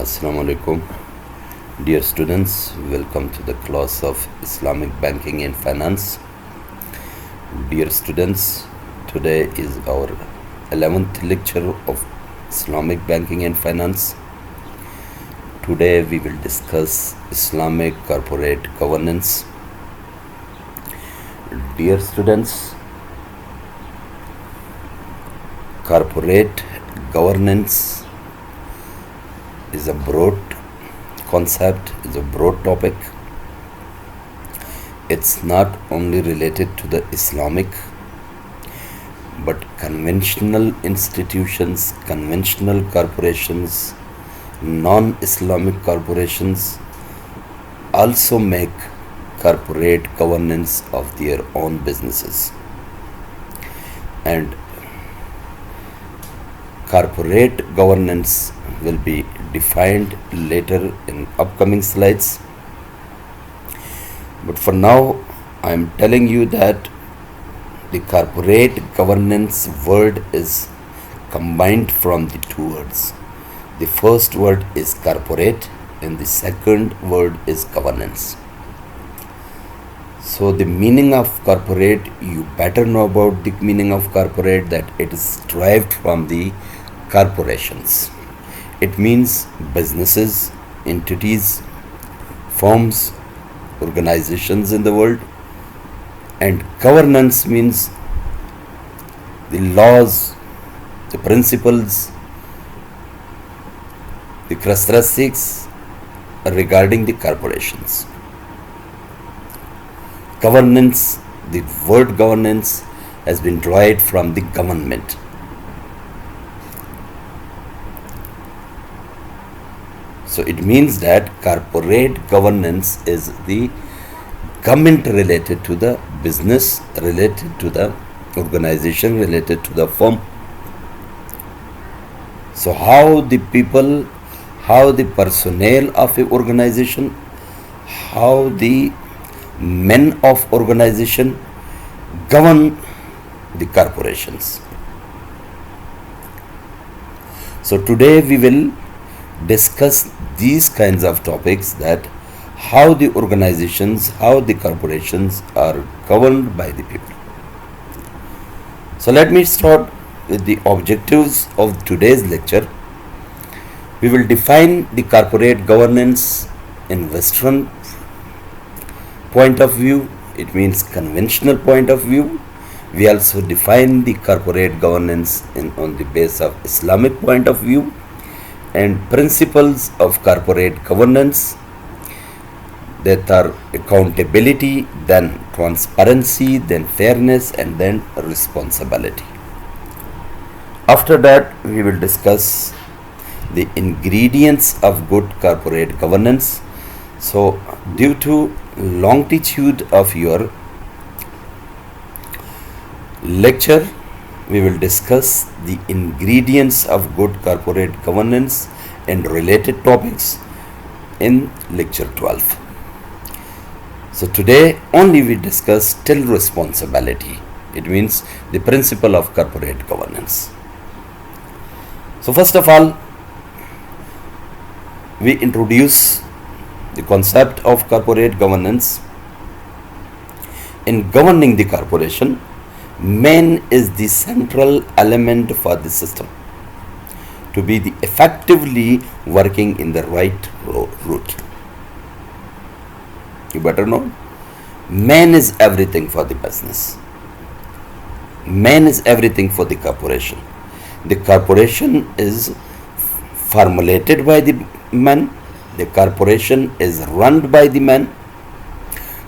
Assalamu alaikum. Dear students, welcome to the class of Islamic Banking and Finance. Dear students, today is our 11th lecture of Islamic Banking and Finance. Today we will discuss Islamic corporate governance. Dear students, corporate governance is a broad concept, is a broad topic. It's not only related to the Islamic, but conventional institutions, conventional corporations, non-Islamic corporations also make corporate governance of their own businesses. And corporate governance will be defined later in upcoming slides. But for now, I am telling you that the corporate governance word is combined from the two words. The first word is corporate and the second word is governance. So the meaning of corporate, you better know about the meaning of corporate, that it is derived from the corporations. It means businesses, entities, firms, organizations in the world. And governance means the laws, the principles, the characteristics regarding the corporations. Governance, the word governance has been derived from the government. So it means that corporate governance is the government related to the business, related to the organization, related to the firm. So how the people, how the personnel of an organization, how the men of organization govern the corporations. So today we will discuss these kinds of topics, that how the organizations, how the corporations are governed by the people. So let me start with the objectives of today's lecture. We will define the corporate governance in Western point of view, it means conventional point of view. We also define the corporate governance on the base of Islamic point of view, and principles of corporate governance, that are accountability, then transparency, then fairness, and then responsibility. After that, we will discuss the ingredients of good corporate governance. So due to longitude of your lecture, we will discuss the ingredients of good corporate governance and related topics in lecture 12. So today only we discuss till responsibility. It means the principle of corporate governance. So first of all, we introduce the concept of corporate governance. In governing the corporation, man is the central element for the system to be the effectively working in the right route. You better know, man is everything for the business. Man is everything for the corporation. The corporation is formulated by the man. The corporation is run by the man.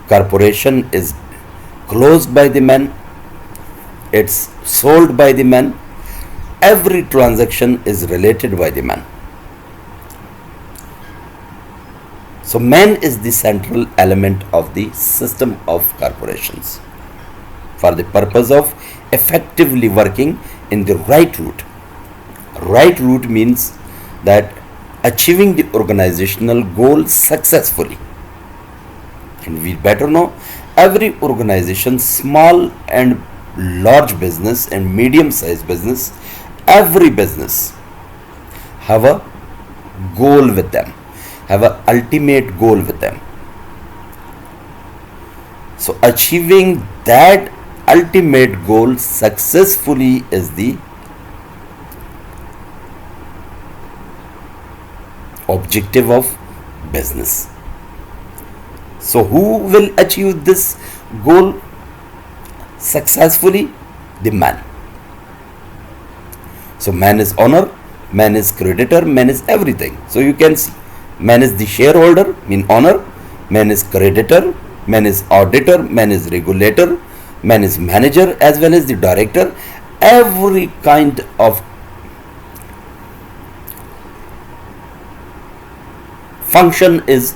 Corporation is closed by the man. It's sold by the man. Every transaction is related by the man. So man is the central element of the system of corporations for the purpose of effectively working in the right route. Right route means that achieving the organizational goal successfully. And we better know, every organization, small and large business and medium sized business, every business have a goal with them, have an ultimate goal with them. So achieving that ultimate goal successfully is the objective of business. So who will achieve this goal successfully? The man. So man is owner, man is creditor, man is everything. So you can see, man is the shareholder, mean owner, man is creditor, man is auditor, man is regulator, man is manager as well as the director. Every kind of function is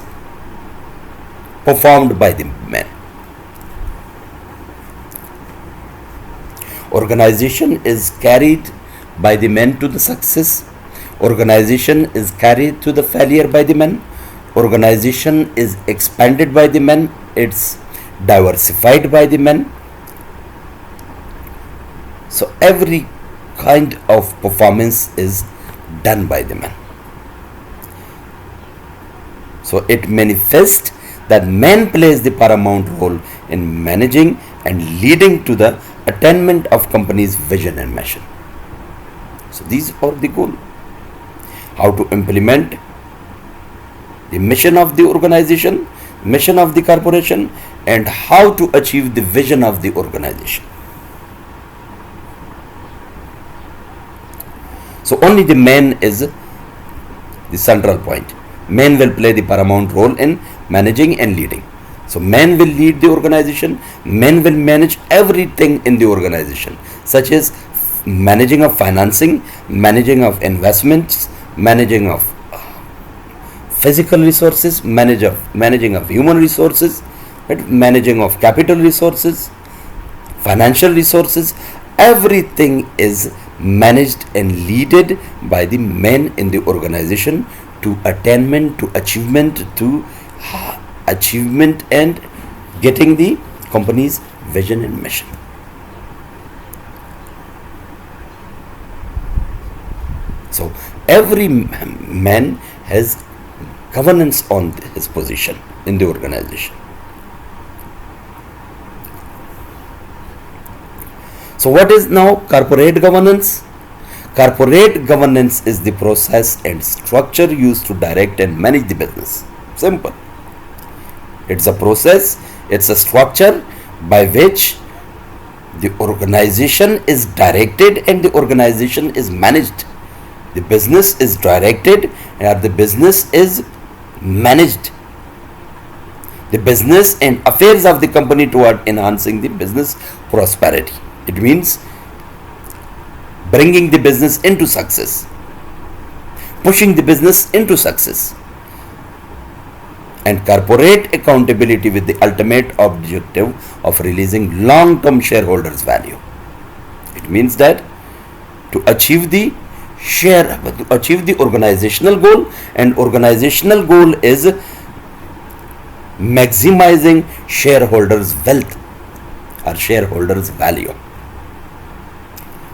performed by the man. Organization is carried by the men to the success. Organization is carried to the failure by the men. Organization is expanded by the men. It's diversified by the men. So every kind of performance is done by the men. So it manifests that men plays the paramount role in managing and leading to the attainment of company's vision and mission. So these are the goal. How to implement the mission of the organization, mission of the corporation, and how to achieve the vision of the organization. So only the man is the central point. Men will play the paramount role in managing and leading. So men will lead the organization, men will manage everything in the organization, such as managing of financing, managing of investments, managing of physical resources, managing of human resources, right? Managing of capital resources, financial resources. Everything is managed and leaded by the men in the organization to attainment, to achievement and getting the company's vision and mission. So every man has governance on his position in the organization. So what is now corporate governance? Corporate governance is the process and structure used to direct and manage the business. Simple. It's a process, it's a structure by which the organization is directed and the organization is managed. The business is directed and the business is managed. The business and affairs of the company toward enhancing the business prosperity. It means bringing the business into success, pushing the business into success, and corporate accountability with the ultimate objective of releasing long-term shareholders' value. It means that to achieve the organizational goal, and organizational goal is maximizing shareholders' wealth or shareholders' value.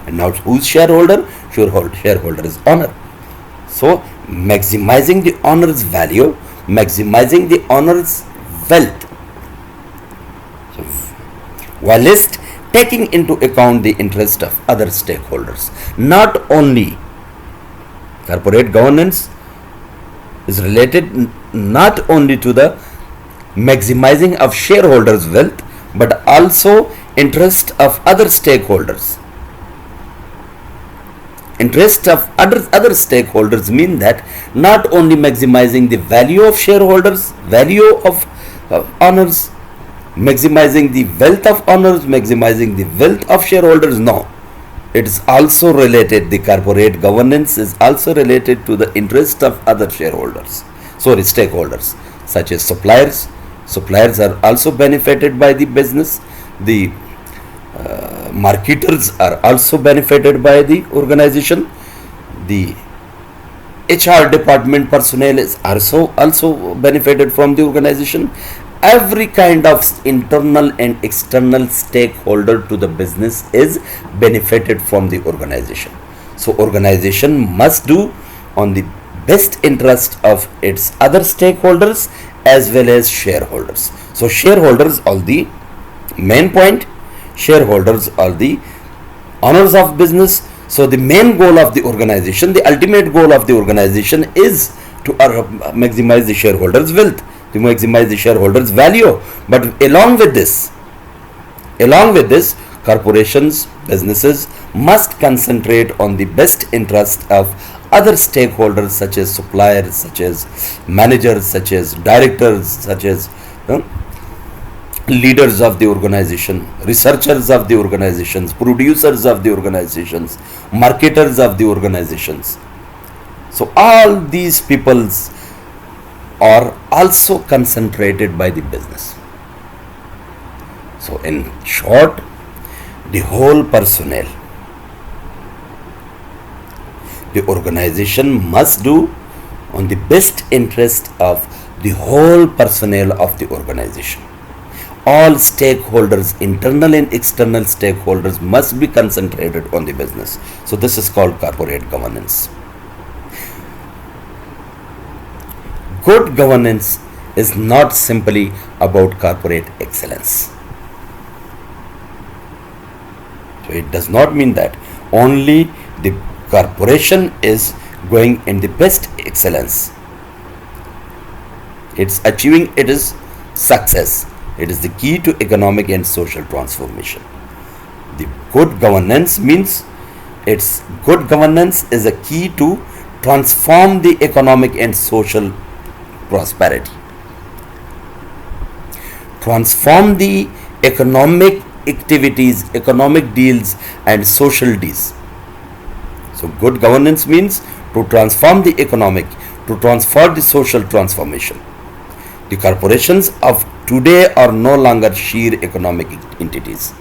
And now who's shareholder? Shareholder is owner. So maximizing the owner's value, maximizing the owner's wealth, so, whilst taking into account the interest of other stakeholders. Not only corporate governance is related not only to the maximizing of shareholders' wealth, but also interest of other stakeholders. Interest of other stakeholders mean that not only maximizing the value of shareholders, value of owners, maximizing the wealth of owners, maximizing the wealth of shareholders, no. It is also related, the corporate governance is also related to the interest of other stakeholders, such as suppliers. Suppliers are also benefited by the business. The marketers are also benefited by the organization. The HR department personnel is also benefited from the organization. Every kind of internal and external stakeholder to the business is benefited from the organization. So organization must do on the best interest of its other stakeholders as well as shareholders. So shareholders are the main point, shareholders are the owners of business. So the main goal of the organization, the ultimate goal of the organization is to maximize the shareholders' wealth, to maximize the shareholders' value. But along with this, corporations, businesses must concentrate on the best interest of other stakeholders such as suppliers, such as managers, such as directors, such as leaders of the organization, researchers of the organizations, producers of the organizations, marketers of the organizations. So all these peoples are also concentrated by the business. So in short, the whole personnel, the organization must do on the best interest of the whole personnel of the organization. All stakeholders, internal and external stakeholders, must be concentrated on the business. So this is called corporate governance. Good governance is not simply about corporate excellence. So it does not mean that only the corporation is going in the best excellence. It's achieving it is success. It is the key to economic and social transformation. The good governance means good governance is a key to transform the economic and social prosperity. Transform the economic activities, economic deals and social deals. So good governance means to transform the economic, to transfer the social transformation. The corporations of today are no longer sheer economic entities.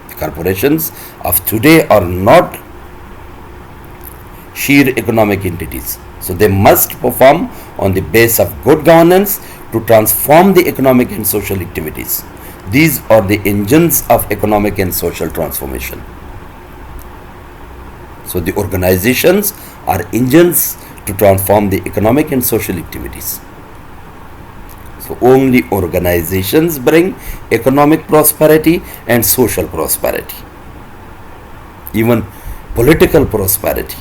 The corporations of today are not sheer economic entities. So they must perform on the base of good governance to transform the economic and social activities. These are the engines of economic and social transformation. So the organizations are engines to transform the economic and social activities. So only organizations bring economic prosperity and social prosperity, even political prosperity.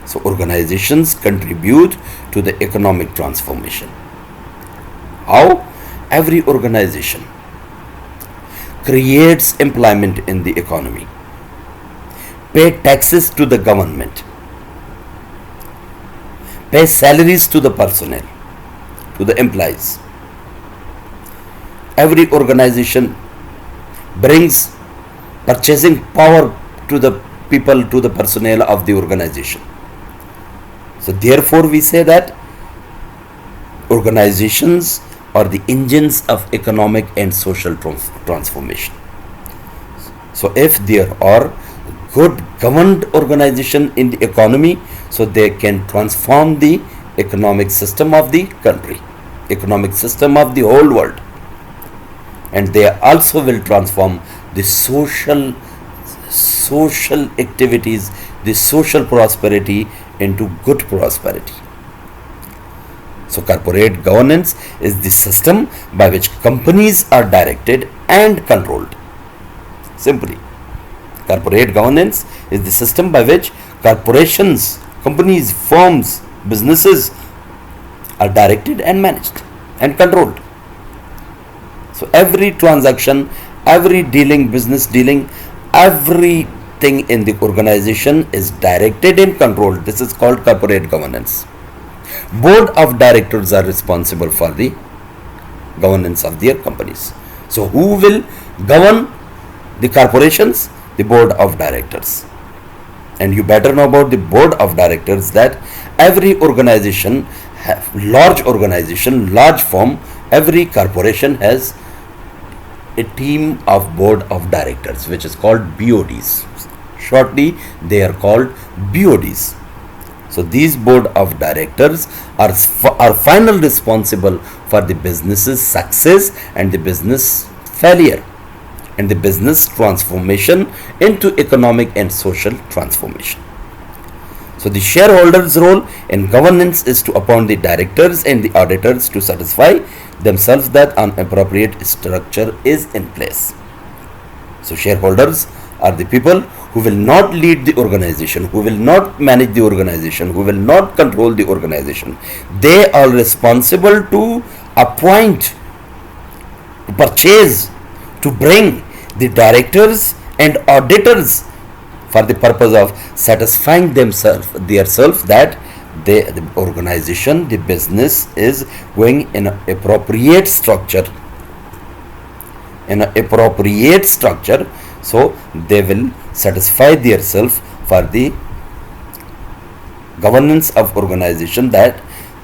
So organizations contribute to the economic transformation. How? Every organization creates employment in the economy, pay taxes to the government, pay salaries to the personnel, to the employees. Every organization brings purchasing power to the people, to the personnel of the organization. So therefore we say that organizations are the engines of economic and social transformation. So if there are good governed organization in the economy, so they can transform the economic system of the country, economic system of the whole world, and they also will transform the social activities, the social prosperity into good prosperity. So corporate governance is the system by which companies are directed and controlled. Simply, corporate governance is the system by which corporations, companies, firms, businesses are directed and managed and controlled. So every transaction, every dealing, business dealing, everything in the organization is directed and controlled. This is called corporate governance. Board of directors are responsible for the governance of their companies. So who will govern the corporations? The board of directors. And you better know about the board of directors that every organization, large organization, large firm, every corporation has a team of board of directors, which is called BODs. Shortly, they are called BODs. So these board of directors are final responsible for the business's success and the business failure and the business transformation into economic and social transformation. So the shareholders' role in governance is to appoint the directors and the auditors to satisfy themselves that an appropriate structure is in place. So shareholders are the people who will not lead the organization, who will not manage the organization, who will not control the organization. They are responsible to appoint, to purchase, to bring the directors and auditors for the purpose of satisfying themselves that the organization, the business is going in an appropriate structure, so they will satisfy themselves for the governance of organization, that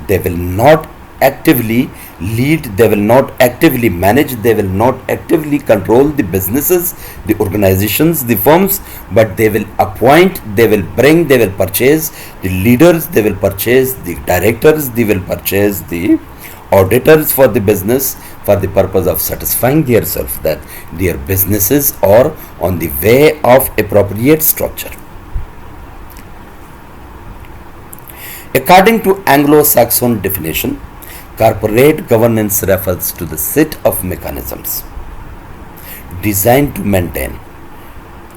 they will not actively lead, they will not actively manage, they will not actively control the businesses, the organizations, the firms, but they will appoint, they will bring, they will purchase the leaders, they will purchase the directors, they will purchase the auditors for the business for the purpose of satisfying themselves that their businesses are on the way of appropriate structure. According to Anglo-Saxon definition, corporate governance refers to the set of mechanisms designed to maintain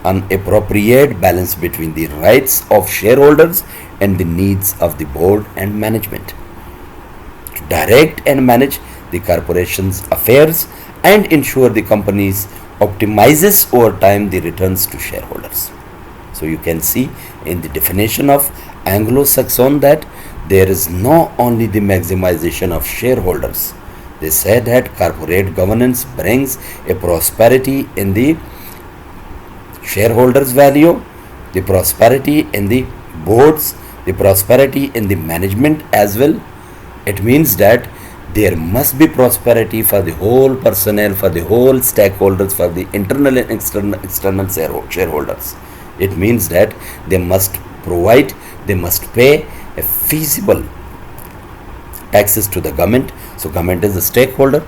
an appropriate balance between the rights of shareholders and the needs of the board and management, to direct and manage the corporation's affairs and ensure the companies optimizes over time the returns to shareholders. So you can see in the definition of Anglo-Saxon that there is not only the maximization of shareholders. They said that corporate governance brings a prosperity in the shareholders' value, the prosperity in the boards, the prosperity in the management as well. It means that there must be prosperity for the whole personnel, for the whole stakeholders, for the internal and external shareholders. It means that they must provide, they must pay a feasible taxes to the government. So government is a stakeholder.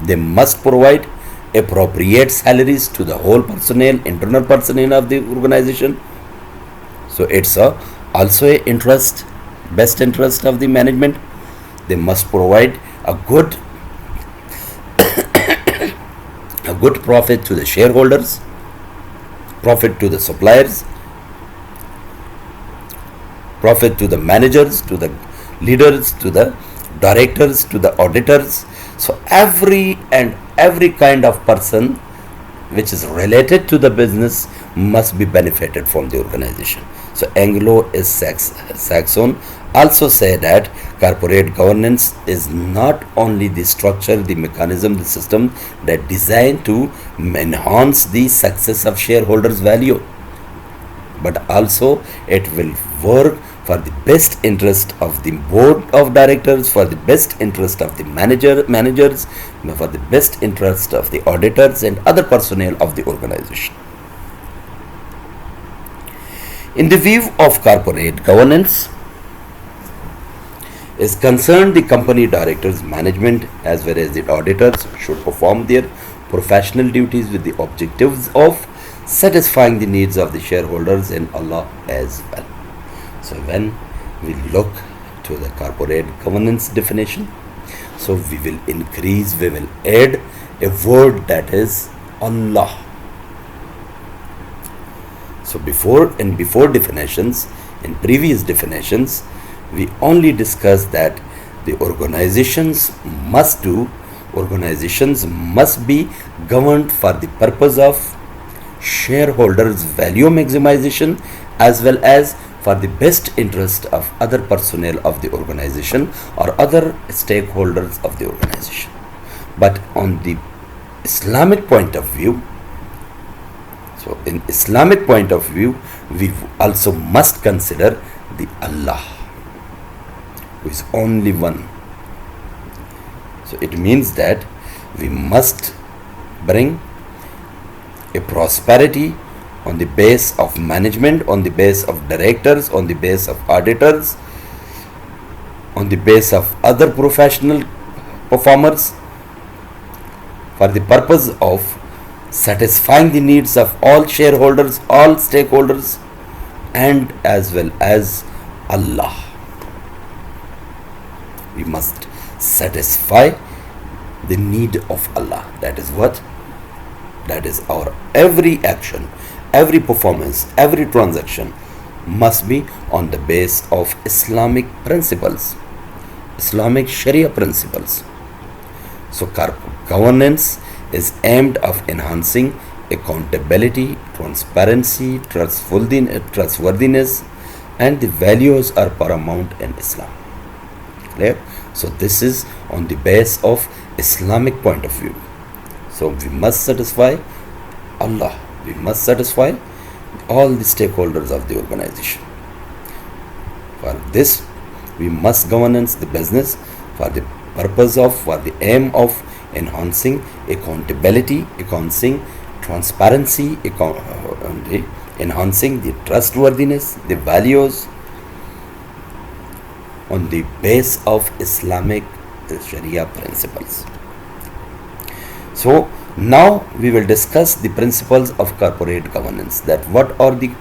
They must provide appropriate salaries to the whole personnel, internal personnel of the organization. So it's also a interest, best interest of the management. They must provide a good profit to the shareholders, profit to the suppliers, profit to the managers, to the leaders, to the directors, to the auditors. So every kind of person which is related to the business must be benefited from the organization. So Anglo-Saxon also say that corporate governance is not only the structure, the mechanism, the system that designed to enhance the success of shareholders' value, but also it will work for the best interest of the board of directors, for the best interest of the managers, for the best interest of the auditors and other personnel of the organization. In the view of corporate governance is concerned, the company directors, management as well as the auditors should perform their professional duties with the objectives of satisfying the needs of the shareholders and Allah as well. So when we look to the corporate governance definition, so we will add a word, that is Allah. So before definitions, in previous definitions, we only discussed that the organizations must be governed for the purpose of shareholders' value maximization as well as for the best interest of other personnel of the organization or other stakeholders of the organization. But on the Islamic point of view, so in Islamic point of view, we also must consider the Allah, who is only one. So it means that we must bring a prosperity on the base of management, on the base of directors, on the base of auditors, on the base of other professional performers, for the purpose of satisfying the needs of all shareholders, all stakeholders, and as well as Allah. We must satisfy the need of Allah. That is what? That is our every action, every performance, every transaction must be on the base of Islamic principles, Islamic Sharia principles. So governance is aimed of enhancing accountability, transparency, trustworthiness, and the values are paramount in Islam. Clear? So this is on the base of Islamic point of view. So we must satisfy Allah. We must satisfy all the stakeholders of the organization. For this, we must governance the business for the purpose of, for the aim of enhancing accountability, enhancing transparency, enhancing the trustworthiness, the values on the base of Islamic Sharia principles. So now we will discuss the principles of corporate governance. That what are the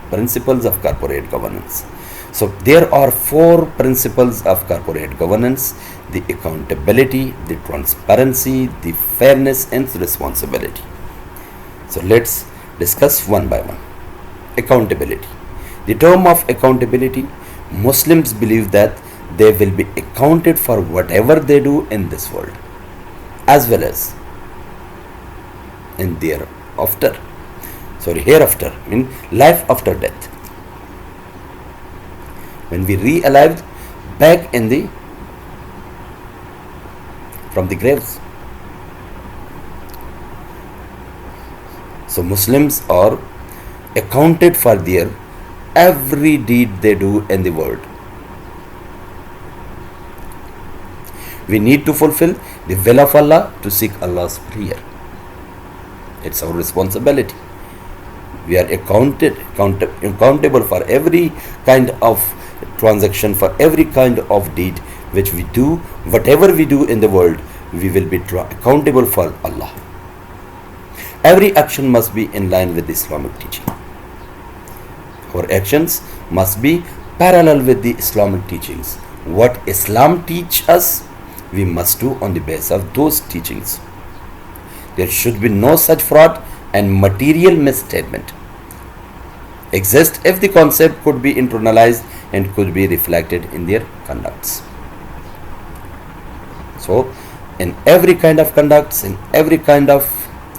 principles of corporate governance? So there are 4 principles of corporate governance: the accountability, the transparency, the fairness, and responsibility. So let's discuss one by one. Accountability. The term of accountability, Muslims believe that they will be accounted for whatever they do in this world, as well as in thereafter. Hereafter, in life after death. When we re-alive back in the from the graves. So Muslims are accounted for their every deed they do in the world. We need to fulfill the will of Allah to seek Allah's prayer. It's our responsibility. We are accountable for every kind of transaction, for every kind of deed which we do. Whatever we do in the world, we will be accountable for Allah. Every action must be in line with the Islamic teaching. Our actions must be parallel with the Islamic teachings. What Islam teaches us, we must do on the basis of those teachings. There should be no such fraud and material misstatement exist if the concept could be internalized and could be reflected in their conducts. So in every kind of conducts, in every kind of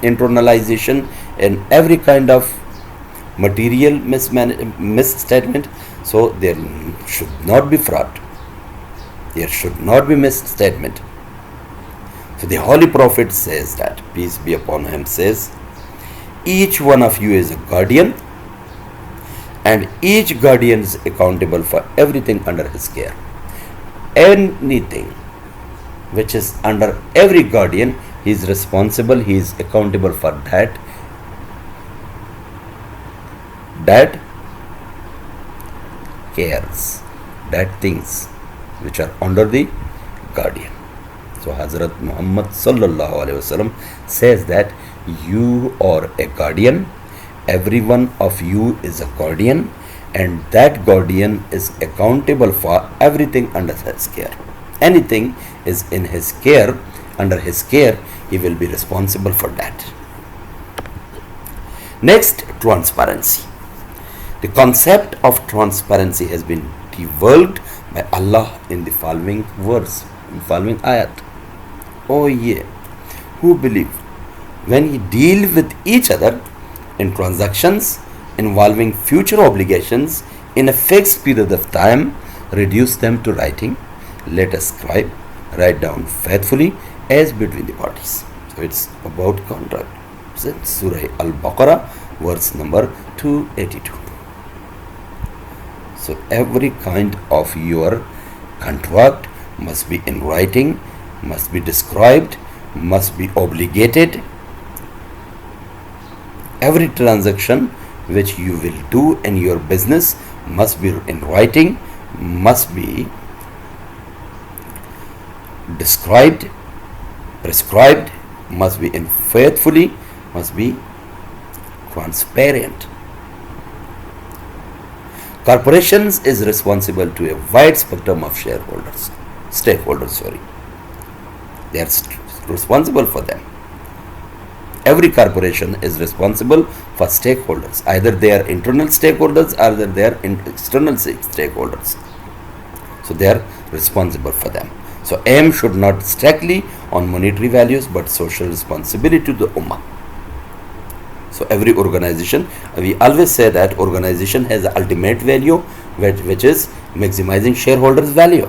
internalization, in every kind of material misstatement, so there should not be fraud, there should not be misstatement. So the Holy Prophet says that, peace be upon him, says, each one of you is a guardian, and each guardian is accountable for everything under his care. Anything which is under every guardian, he is responsible, he is accountable for that cares, that things which are under the guardian. So Hazrat Muhammad sallallahu alaihi wasallam says that you are a guardian, every one of you is a guardian, and that guardian is accountable for everything under his care. Anything is in his care, under his care, he will be responsible for that. Next, transparency. The concept of transparency has been divulged by Allah in the following verse, in the following ayat. O ye who believe, when ye deal with each other in transactions involving future obligations in a fixed period of time, reduce them to writing. Let a scribe write down faithfully as between the parties. So it's about contract. So Surah Al-Baqarah, verse number 282. So every kind of your contract must be in writing, must be described, must be obligated. Every transaction which you will do in your business must be in writing, must be described, prescribed, must be in faithfully, must be transparent. Corporations is responsible to a wide spectrum of stakeholders, sorry. They are responsible for them. Every corporation is responsible for stakeholders. Either they are internal stakeholders or they are external stakeholders. So they are responsible for them. So aim should not strictly on monetary values but social responsibility to the ummah. So every organization, we always say that organization has the ultimate value, which is maximizing shareholders' value.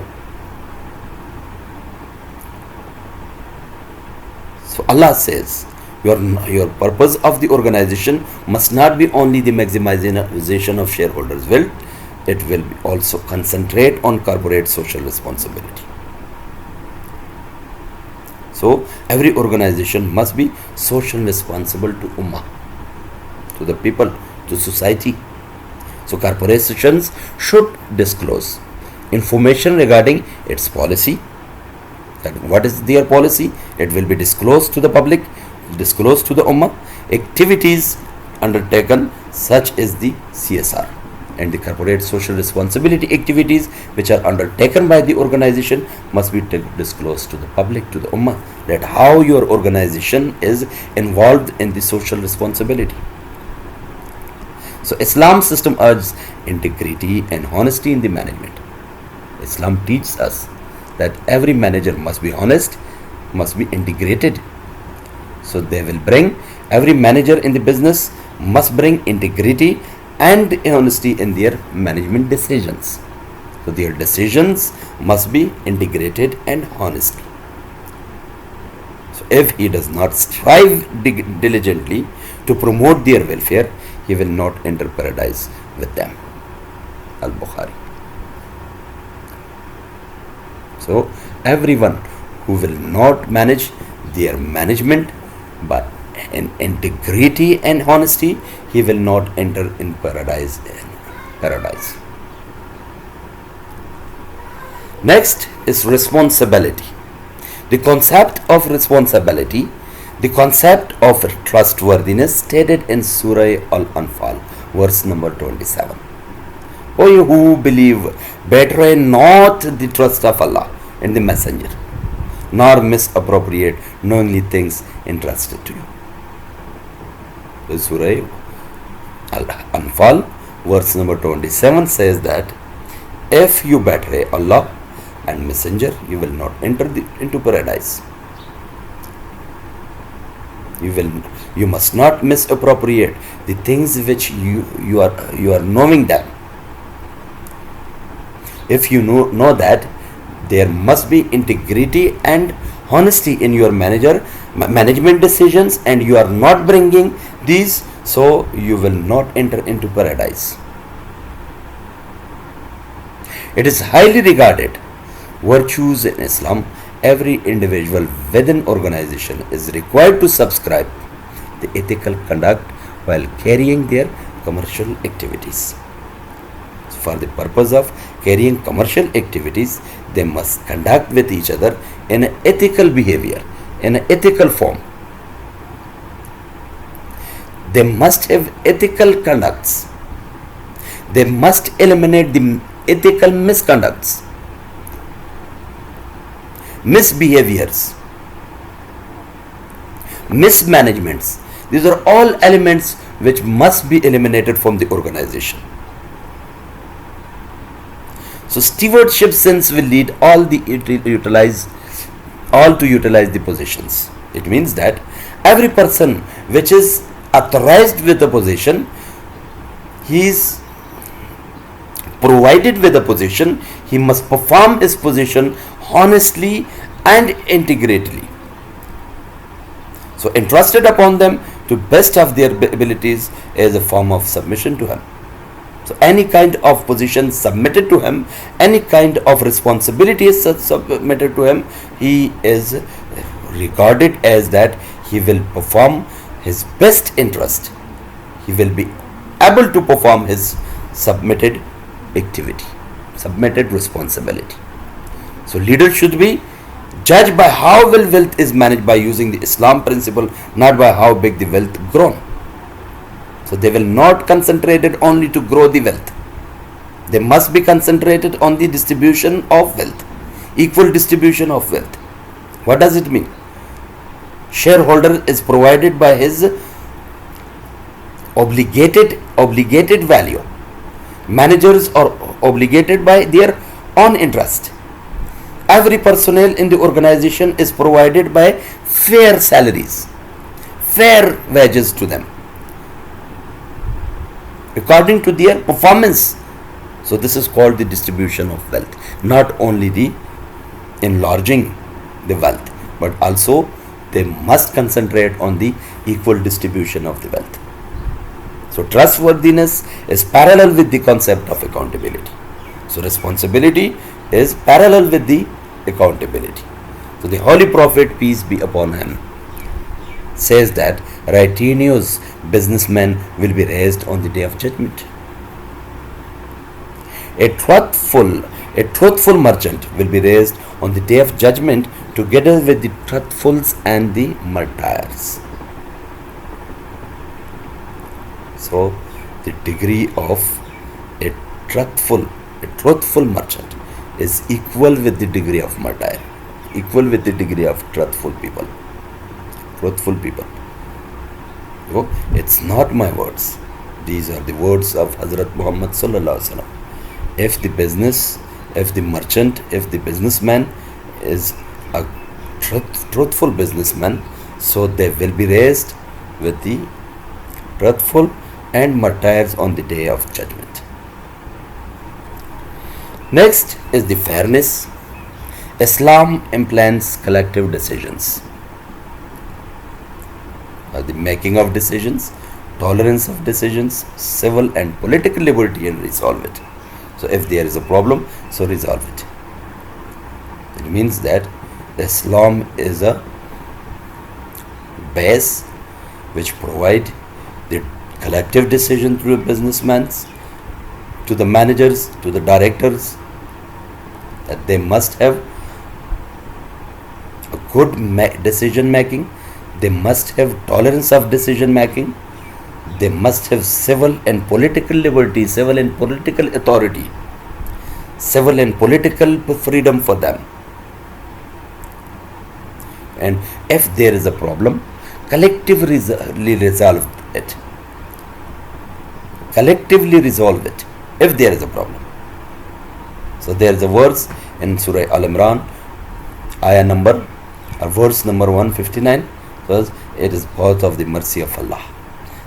So Allah says, your purpose of the organization must not be only the maximization of shareholders' wealth, it will also concentrate on corporate social responsibility. So every organization must be social responsible to ummah, to the people, to society. So corporations should disclose information regarding its policy. That what is their policy? It will be disclosed to the public, disclosed to the ummah. Activities undertaken such as the CSR and the corporate social responsibility activities which are undertaken by the organization must be disclosed to the public, to the ummah, that how your organization is involved in the social responsibility. So Islam system urges integrity and honesty in the management. Islam teaches us that every manager must be honest, must be integrated. So they will bring, every manager in the business must bring integrity and honesty in their management decisions. So their decisions must be integrated and honest. So if he does not strive diligently to promote their welfare, he will not enter paradise with them. Al-Bukhari. So everyone who will not manage their management but in integrity and honesty, he will not enter in paradise. Next is responsibility. The concept of responsibility, the concept of trustworthiness stated in Surah Al-Anfal, verse number 27. O you who believe, betray not the trust of Allah and the Messenger, nor misappropriate knowingly things entrusted to you. The Surah Al-Anfal, verse number 27 says that if you betray Allah and Messenger, you will not enter into paradise. You must not misappropriate the things which you are knowing them. If you know that there must be integrity and honesty in your management decisions and you are not bringing these, so you will not enter into paradise. It is highly regarded virtues in Islam. Every individual within organization is required to subscribe the ethical conduct while carrying their commercial activities. For the purpose of carrying commercial activities, they must conduct with each other in an ethical behavior, in an ethical form. They must have ethical conducts. They must eliminate the ethical misconducts, misbehaviors, mismanagements. These are all elements which must be eliminated from the organization. So stewardship sense will lead all to utilize the positions. It means that every person which is authorized with a position, he is provided with a position, he must perform his position honestly and integrately. So entrusted upon them to best of their abilities is a form of submission to him. So any kind of position submitted to him, any kind of responsibility is submitted to him, he is regarded as that he will perform his best interest. He will be able to perform his submitted activity, submitted responsibility. So leaders should be judged by how well wealth is managed by using the Islam principle, not by how big the wealth grown. So they will not concentrate it only to grow the wealth. They must be concentrated on the distribution of wealth, equal distribution of wealth. What does it mean? Shareholder is provided by his obligated value. Managers are obligated by their own interest. Every personnel in the organization is provided by fair salaries, fair wages to them, according to their performance. So this is called the distribution of wealth. Not only the enlarging the wealth, but also they must concentrate on the equal distribution of the wealth. So trustworthiness is parallel with the concept of accountability. So responsibility is parallel with the accountability. So the Holy Prophet, peace be upon him, says that righteous businessmen will be raised on the day of judgment. A truthful merchant will be raised on the day of judgment together with the truthfuls and the martyrs. So the degree of a truthful merchant is equal with the degree of martyr, equal with the degree of truthful people. Truthful people. So it's not my words. These are the words of Hazrat Muhammad sallallahu alaihi wasallam. If the merchant, if the businessman is a truthful businessman, so they will be raised with the truthful and martyrs on the day of judgment. Next is the fairness. Islam implants collective decisions, the making of decisions, tolerance of decisions, civil and political liberty, and resolve it. So if there is a problem, so resolve it. It means that Islam is a base which provide the collective decision to the businessmen, to the managers, to the directors, that they must have a good decision making, they must have tolerance of decision making, they must have civil and political liberty, civil and political authority, civil and political freedom for them. And if there is a problem, collectively resolve it. Collectively resolve it if there is a problem. So there is a verse in Surah Al-Imran, verse number 159, because it is part of the mercy of Allah,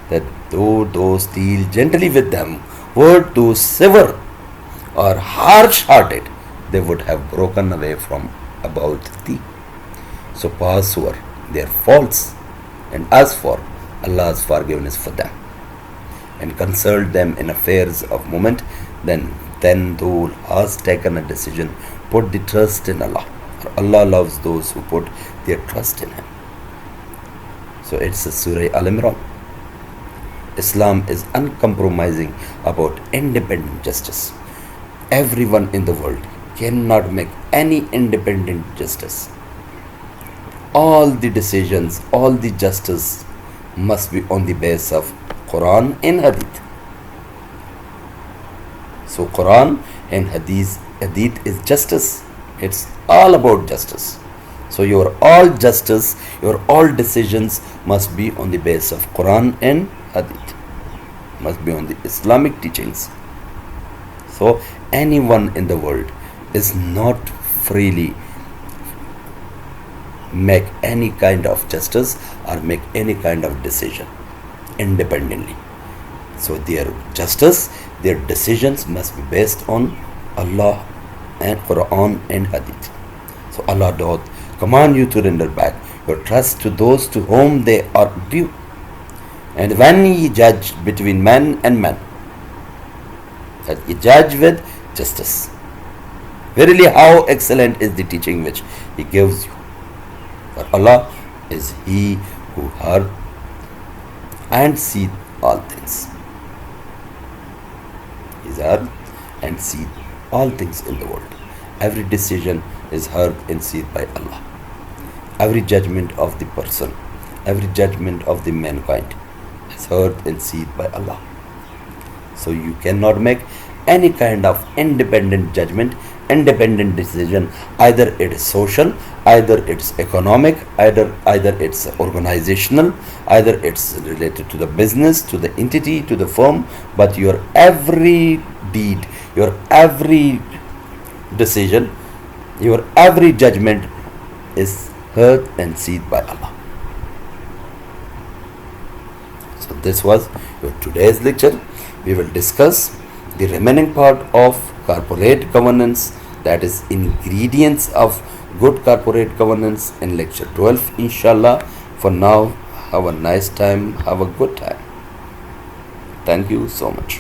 that though those deal gently with them, were to sever or harsh-hearted, they would have broken away from about thee. So pass over their faults and ask for Allah's forgiveness for them, and consult them in affairs of moment. Then thou hast taken a decision, put the trust in Allah. For Allah loves those who put their trust in Him. So it's a Surah Al-Imran. Islam is uncompromising about independent justice. Everyone in the world cannot make any independent justice. All the decisions, all the justice must be on the basis of Quran and Hadith. So Quran and Hadith is justice. It's all about justice. So your all justice, your all decisions must be on the basis of Quran and Hadith. Must be on the Islamic teachings. So anyone in the world is not freely make any kind of justice or make any kind of decision independently. So their justice, their decisions must be based on Allah and Quran and Hadith. So Allah doth command you to render back your trust to those to whom they are due. And when ye judge between man and man, that ye judge with justice. Verily how excellent is the teaching which He gives you. For Allah is He who heard and seeth all things. He heard and seeth all things in the world. Every decision is heard and seen by Allah. Every judgment of the person, every judgment of the mankind is heard and seen by Allah. So you cannot make any kind of independent judgment, independent decision. Either it is social, either it's economic, either it's organizational, either it's related to the business, to the entity, to the firm. But your every deed, your every decision, your every judgment is heard and seen by Allah. So this was your today's lecture. We will discuss the remaining part of corporate governance, that is ingredients of good corporate governance, in lecture 12 inshallah. For now, have a nice time, have a good time. Thank you so much.